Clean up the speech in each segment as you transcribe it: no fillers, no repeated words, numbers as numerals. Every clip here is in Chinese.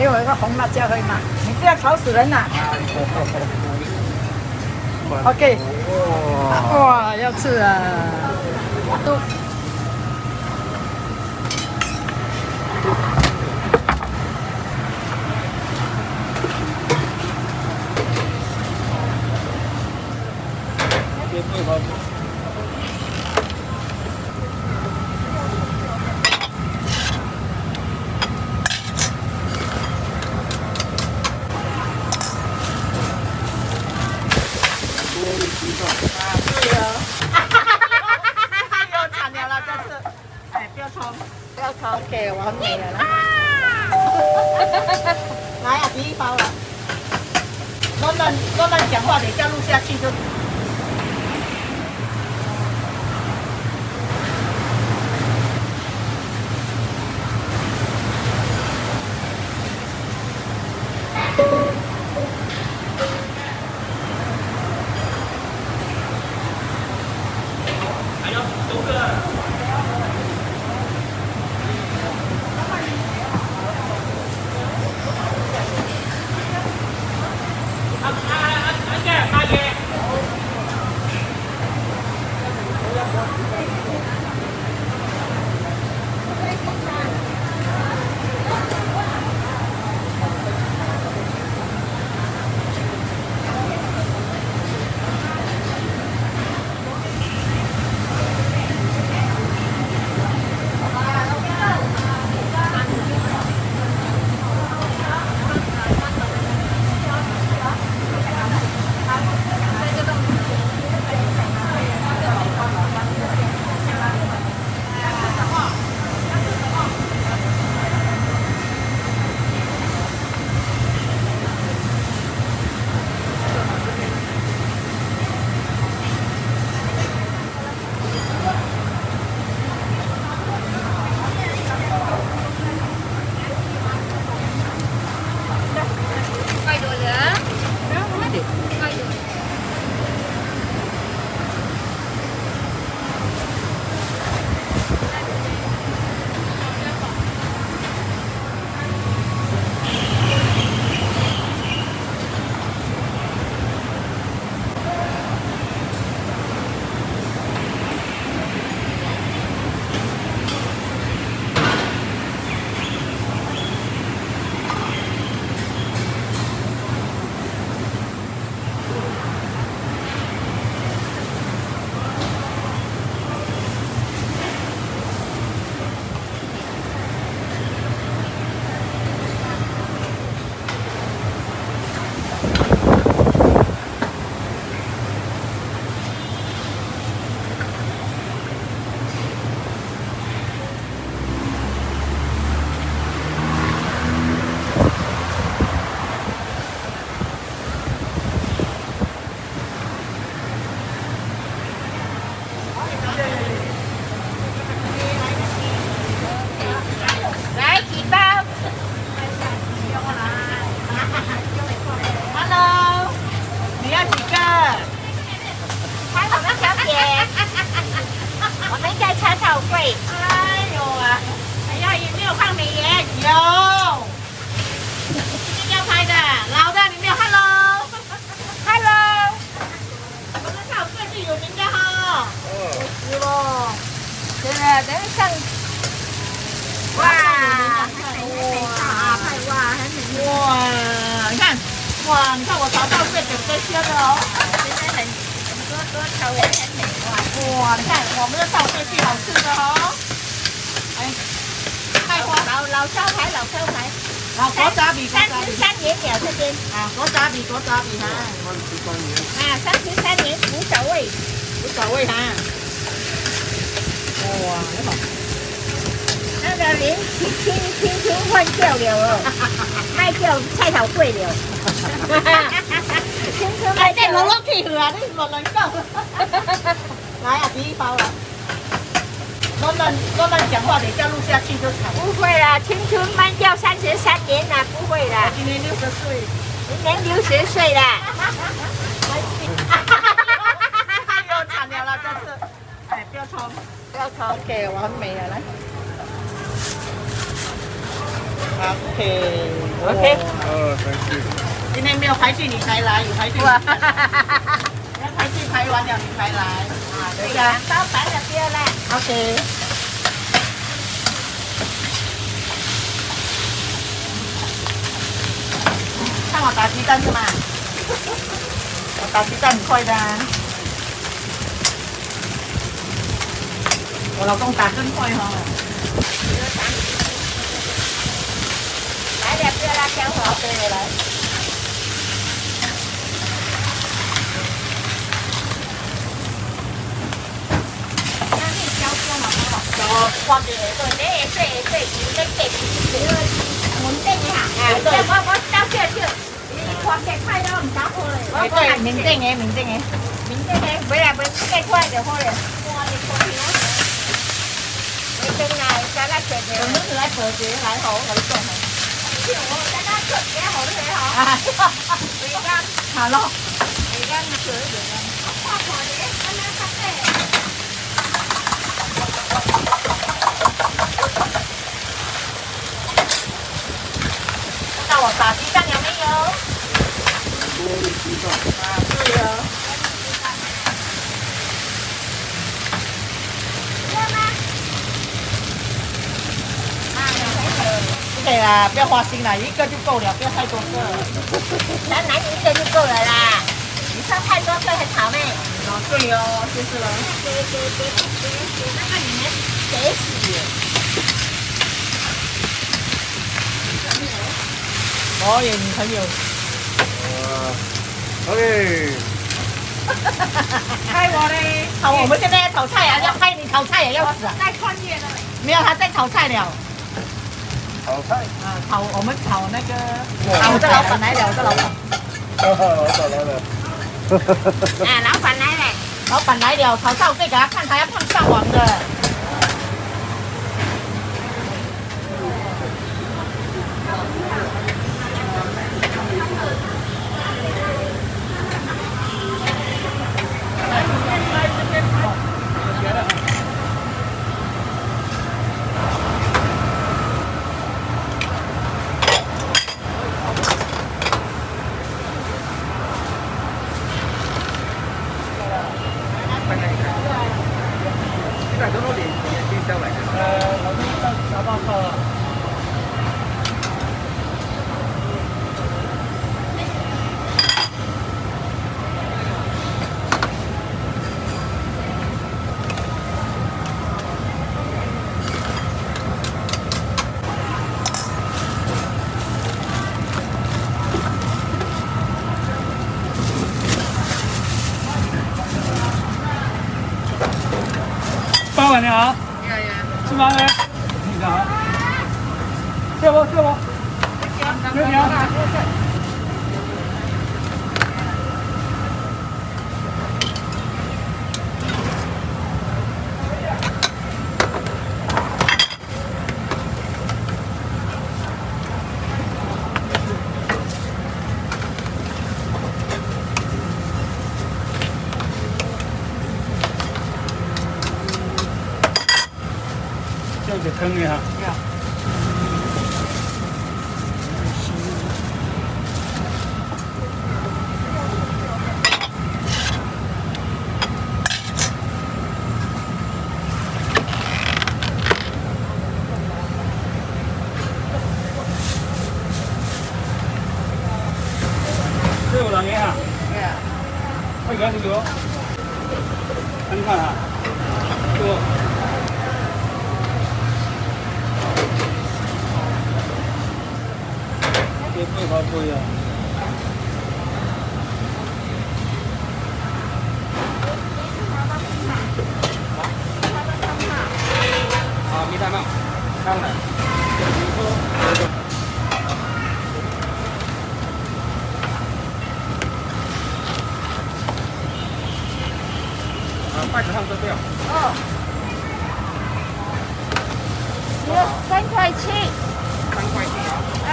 给我一个红辣椒可以吗？你不要吵死人呐！OK， 哇，要吃啊！都。OK， 我很美了，来啊，第一包了。乱讲话，等一下录下去就。还有9个。 哇，你看我早上会准备些的哦，真的很多口味很美哇！哇，你看我们的倒退去好吃的哦。哎，菜花老招牌，老招牌。果炸比，果炸比。33元了这边。啊，果炸比，果炸比哈。33元无所谓。无所谓哈。哇，你好。那个连青春换掉了哦，卖掉菜头贵了。青春卖掉。我落去啊，你乱讲。来啊，第一包了。乱讲话，等一下录下去就惨。不会啦，青春卖掉33年啦，不会啦。今年60岁。今年60岁啦。又惨了啦，这次。哎，不要冲，不要冲，给我很美了，来。OK OK 真是。今天没有排戏你才来，有排戏。要排戏排完了你才来。啊，对呀，包白了不要啦。 OK。看我打鸡蛋是吗？我打鸡蛋很快的、啊。我老公打更快哈、哦。来了不要辣椒火。对，我来。我哋個呢即係門釘嘅嚇，即係我交出去，畫嘅批咯，唔打破嚟。我對，明正嘅，明正嘅，唔係計出嚟就開啦。哇！你過去啦，你正嚟加辣椒嘅。我們是來破解來好，我哋做好。我加辣椒嘅好都幾好。而家好咯，而家咪佢嚟啦。花婆嘅，啱啱發嘅。 那我打鸡蛋有没有？多的鸡蛋。啊，对哦。不可以啦，不要花心啦，一个就够了，不要太多个。咱男一个就够了啦，你放太多会很吵妹。哦，对哦，就是了。别，那个里面得洗。 哦，有女朋友。OK。拍我嘞！好，我们现在要炒菜啊，要拍你炒菜也要死啊！在穿越了。没有，他在炒菜了。炒菜。啊，我们炒那个。啊，我的老板来了，我的老板。老板来了。啊，老板来了。老板来了，炒菜我可以给他看，他要看上网的。 老板你好，吃吗？你好，谢不？有请。这个坑的哈。这有人呀？快点，这个。你看啊，这个。 配合不一样。啊，米蛋嘛，当然。啊，筷子上这边。哦。3.7。3.7啊。嗯。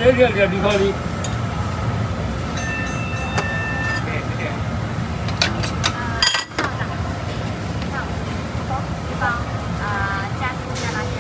这个2颗的。加猪的辣椒。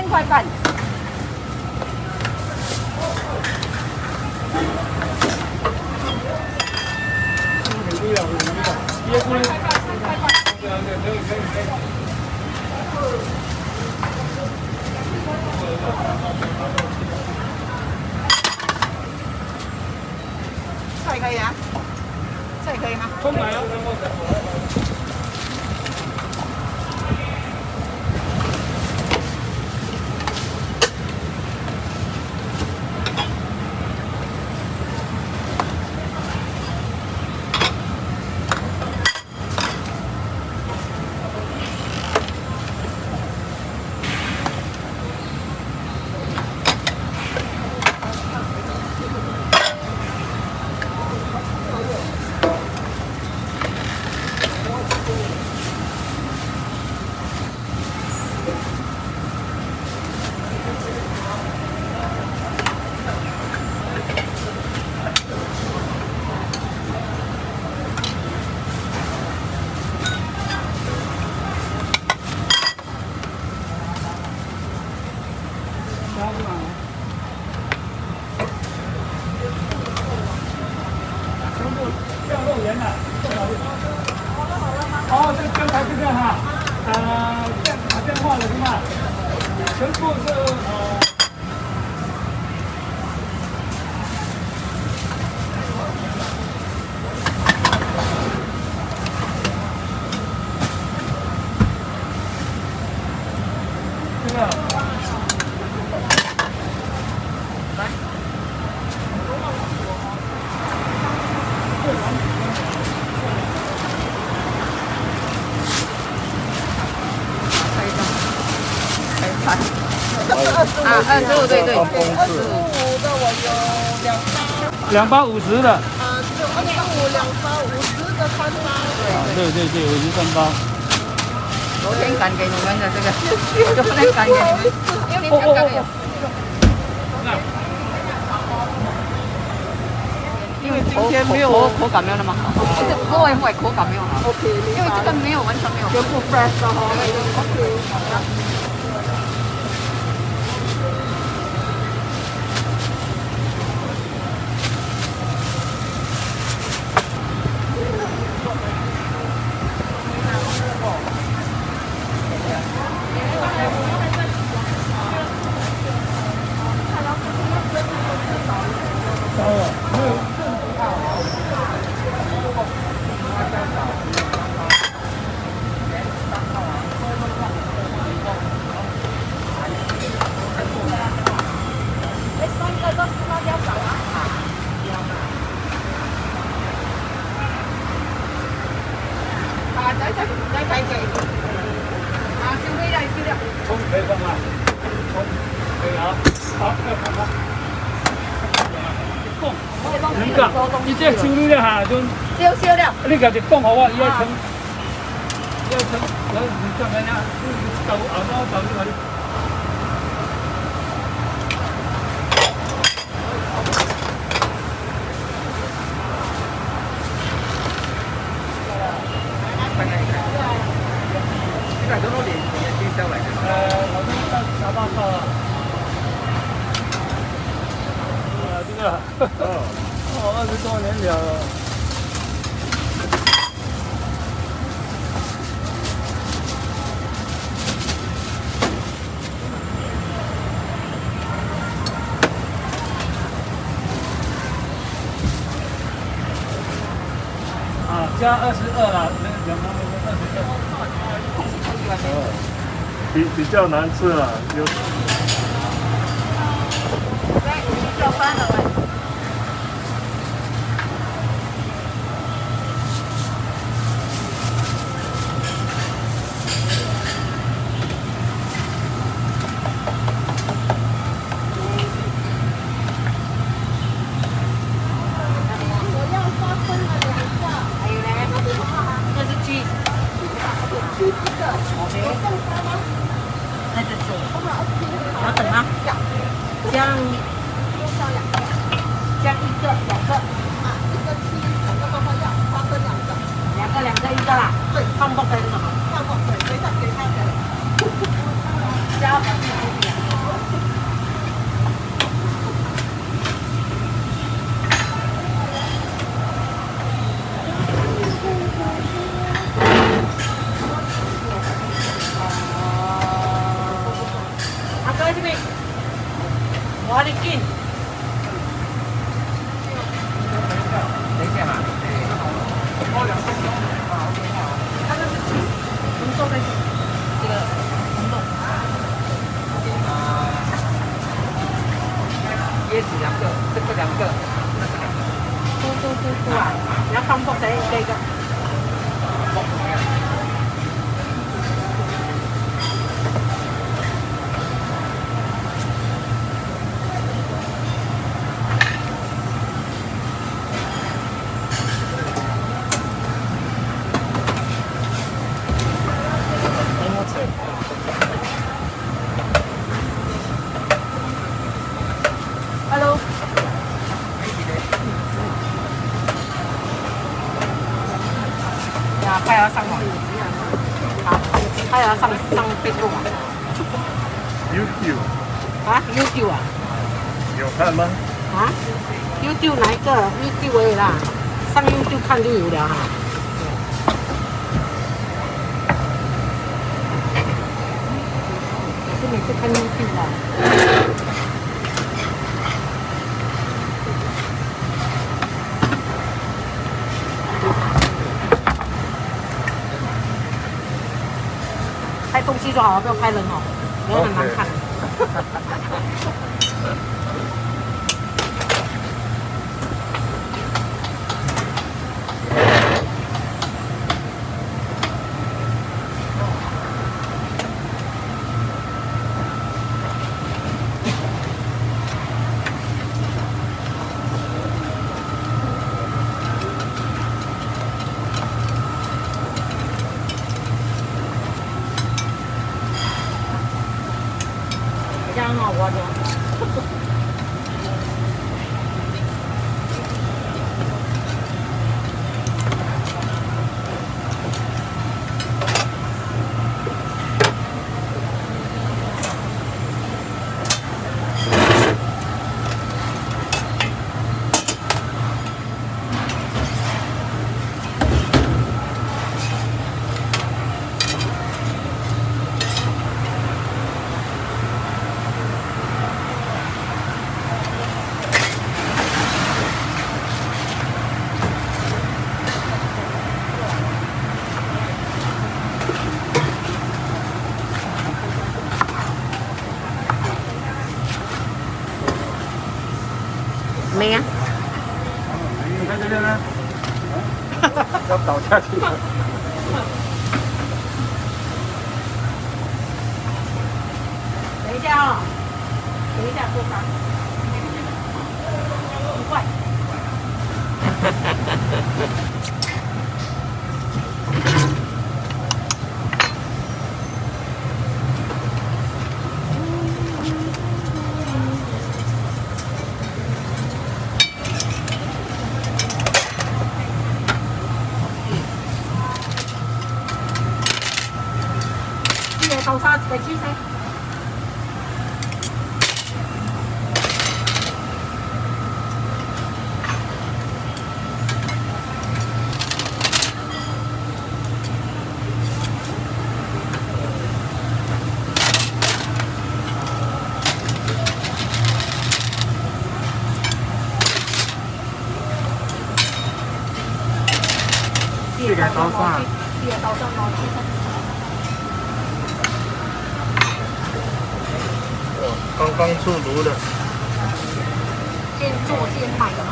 块半。很低了，很低了。椰菇呢？对啊，对，可以。菜可以啊，菜可以吗？葱来啊！哦，这刚才这个哈，这样打电话了是吗？全部是这个。啊，25对对，25的我有2包50的。就25、2包50的3包。对，50、3包。昨天赶给你们的这个，昨天赶给你们，因为你刚刚有。因为今天没有口感没有那么好，不是不会坏，口感没有好。OK，因为这个没有完全没有，全部 fresh 的哈。OK。葱可以放啊，葱可以啊，好，要放啊。能噶，你这处理了哈，就烧了。你家己讲好我，伊要称，你叫人家豆熬到豆你。好像到小报告了。这个，20多年了。加22了，两方面22。比较难吃了，有。叫翻了喂。要等吗？加1个、2个啊，1个7，2个妈妈要，花生2个，2个1个啦。对，放不分什么？放不分，等一下给他的。加好哥这边，我的劲。等一下嘛。它这是红豆的这个红豆。椰子2个，这个2个。菇啊！你要放薄仔这个。Hello。呀，快要上网。好，快要上 Facebook 啊。YouTube 啊 ，YouTube 啊。有看吗？啊 ？YouTube 哪一个 ？YouTube 而已啦，上 YouTube 看就有了哈。我是每次看 YouTube 的。拍东西就好了，不要拍人哦，人很难看。这样很好玩的。没啊。你看这边呢，要倒下去了。等一下啊、等一下做啥？很快。豆沙嘅豬聲。这个刀沙，这个刀沙攞豬身。刚刚出炉的。现做现卖的吗？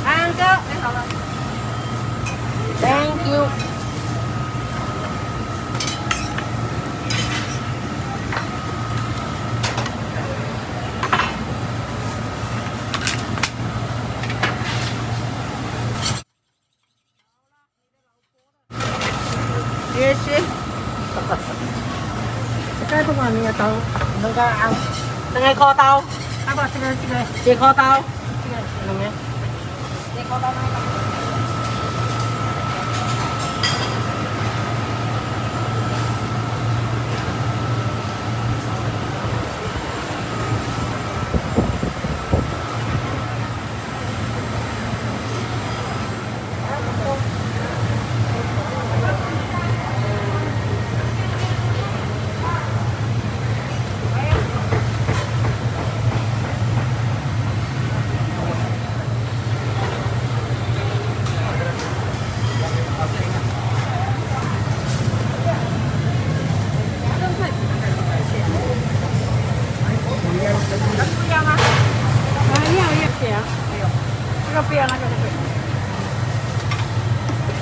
安哥，哎，好了。Thank you。谢谢。这个不管你的刀，那个啊，那个烤刀，啊不，这烤刀，这个那个，这烤刀那个。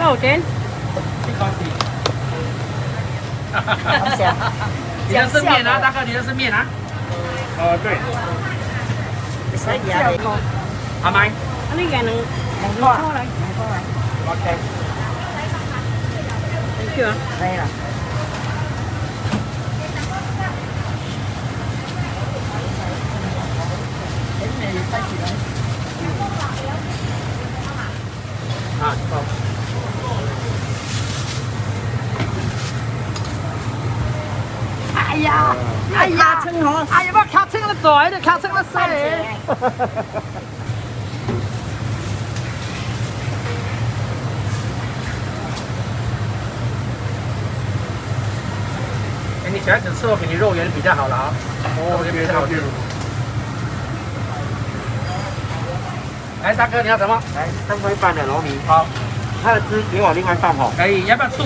多少钱？一块几。你的是面啊，大哥，你的是面啊？对。所以啊，阿麦。อันนี้แกนึงข้ออะไรข้ออะไร OK。thank you 可以了。啊，好。哎呀，哎呀，称哦，哎呀，我卡清了大，你卡清了细。哎，你小孩子吃肉比你肉圆比较好了啊，肉圆比较好吃。来，大哥，你要什么？来3块半的糯米，好，它的汁给我另外放好。可以，要不要醋？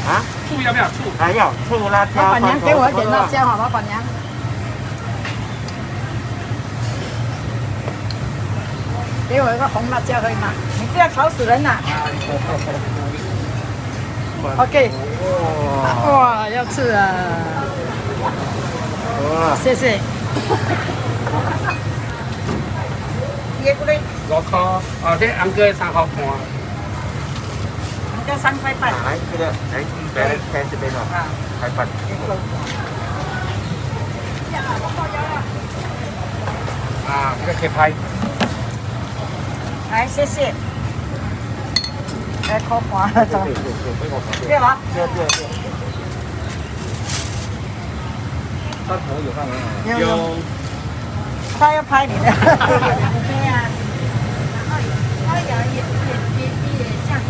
啊？醋要不要醋？还要醋辣椒。老板娘给我一点辣椒好，老板娘。给我一个红辣椒可以吗？你不要吵死人呐！OK。哇，要吃啊！哇，谢谢。椰咕嘞5块，哦，这红哥3块半。要3块半。来这个，来开这边哦，开饭。啊，这个可以拍。来，谢谢。来，扣花。对，给我旁边。对吧？对。他头有放没有？有。他要拍你的。对呀。哎呀，也这样子，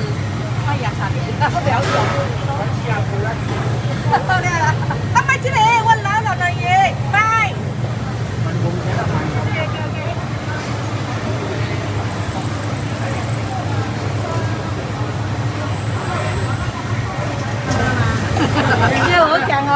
哎呀，差点，不了解。到了，啊，买这个，我拿了的耶，拜。你叫我讲哦。